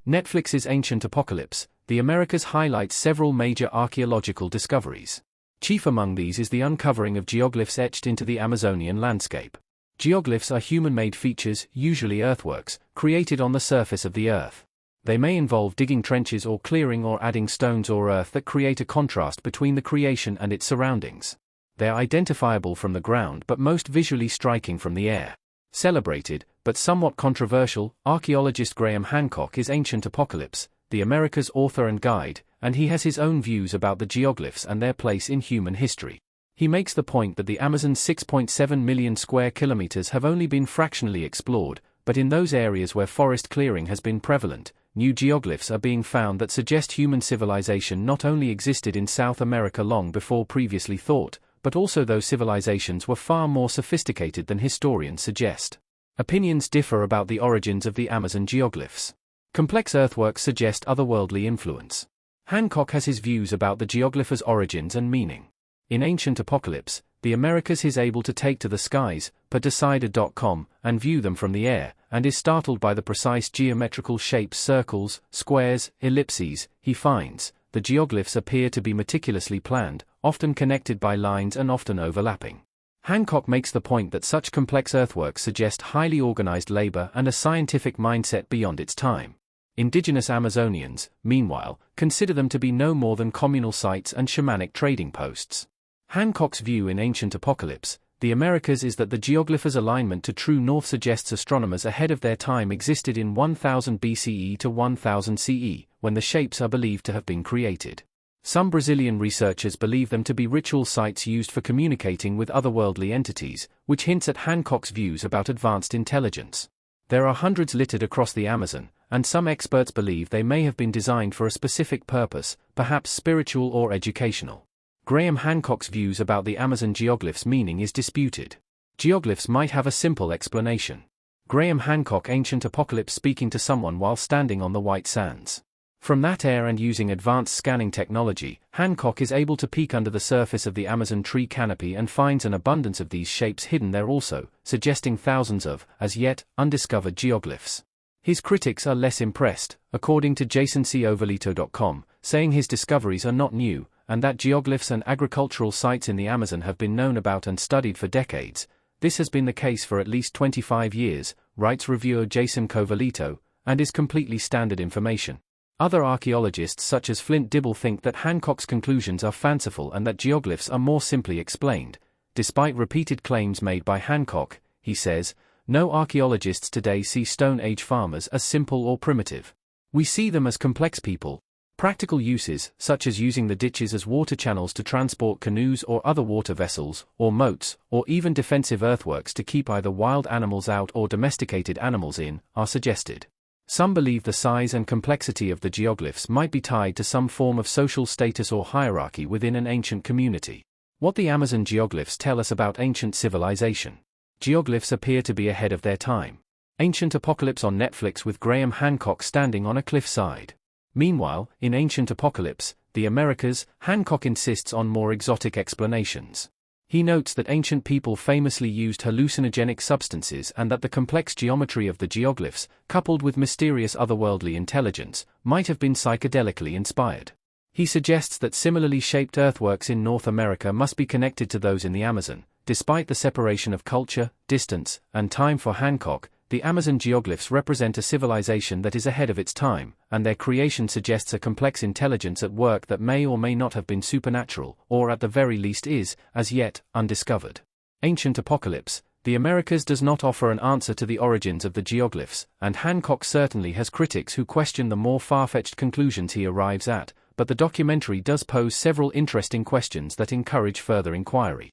Netflix's Ancient Apocalypse, The Americas highlights several major archaeological discoveries. Chief among these is the uncovering of geoglyphs etched into the Amazonian landscape. Geoglyphs are human-made features, usually earthworks, created on the surface of the earth. They may involve digging trenches or clearing or adding stones or earth that create a contrast between the creation and its surroundings. They are identifiable from the ground but most visually striking from the air. Celebrated, but somewhat controversial, archaeologist Graham Hancock is Ancient Apocalypse, the Americas author and guide, and he has his own views about the geoglyphs and their place in human history. He makes the point that the Amazon's 6.7 million square kilometers have only been fractionally explored, but in those areas where forest clearing has been prevalent, new geoglyphs are being found that suggest human civilization not only existed in South America long before previously thought, but also those civilizations were far more sophisticated than historians suggest. Opinions differ about the origins of the Amazon geoglyphs. Complex earthworks suggest otherworldly influence. Hancock has his views about the geoglyphs' origins and meaning. In Ancient Apocalypse, the Americas is able to take to the skies, per and view them from the air, and is startled by the precise geometrical shapes circles, squares, ellipses. He finds the geoglyphs appear to be meticulously planned, often connected by lines and often overlapping. Hancock makes the point that such complex earthworks suggest highly organized labor and a scientific mindset beyond its time. Indigenous Amazonians, meanwhile, consider them to be no more than communal sites and shamanic trading posts. Hancock's view in Ancient Apocalypse, the Americas is that the geoglyphs' alignment to true north suggests astronomers ahead of their time existed in 1000 BCE to 1000 CE, when the shapes are believed to have been created. Some Brazilian researchers believe them to be ritual sites used for communicating with otherworldly entities, which hints at Hancock's views about advanced intelligence. There are hundreds littered across the Amazon, and some experts believe they may have been designed for a specific purpose, perhaps spiritual or educational. Graham Hancock's views about the Amazon geoglyphs' meaning is disputed. Geoglyphs might have a simple explanation. Graham Hancock Ancient Apocalypse speaking to someone while standing on the white sands. From that air and using advanced scanning technology, Hancock is able to peek under the surface of the Amazon tree canopy and finds an abundance of these shapes hidden there also, suggesting thousands of, as yet, undiscovered geoglyphs. His critics are less impressed, according to jasoncovalito.com, saying his discoveries are not new, and that geoglyphs and agricultural sites in the Amazon have been known about and studied for decades. This has been the case for at least 25 years, writes reviewer Jason Covalito, and is completely standard information. Other archaeologists such as Flint Dibble think that Hancock's conclusions are fanciful and that geoglyphs are more simply explained. Despite repeated claims made by Hancock, he says, no archaeologists today see Stone Age farmers as simple or primitive. We see them as complex people. Practical uses, such as using the ditches as water channels to transport canoes or other water vessels, or moats, or even defensive earthworks to keep either wild animals out or domesticated animals in, are suggested. Some believe the size and complexity of the geoglyphs might be tied to some form of social status or hierarchy within an ancient community. What the Amazon geoglyphs tell us about ancient civilization. Geoglyphs appear to be ahead of their time. Ancient Apocalypse on Netflix with Graham Hancock standing on a cliffside. Meanwhile, in Ancient Apocalypse, the Americas, Hancock insists on more exotic explanations. He notes that ancient people famously used hallucinogenic substances and that the complex geometry of the geoglyphs, coupled with mysterious otherworldly intelligence, might have been psychedelically inspired. He suggests that similarly shaped earthworks in North America must be connected to those in the Amazon. Despite the separation of culture, distance, and time for Hancock, the Amazon geoglyphs represent a civilization that is ahead of its time, and their creation suggests a complex intelligence at work that may or may not have been supernatural, or at the very least is, as yet, undiscovered. Ancient Apocalypse, the Americas does not offer an answer to the origins of the geoglyphs, and Hancock certainly has critics who question the more far-fetched conclusions he arrives at, but the documentary does pose several interesting questions that encourage further inquiry.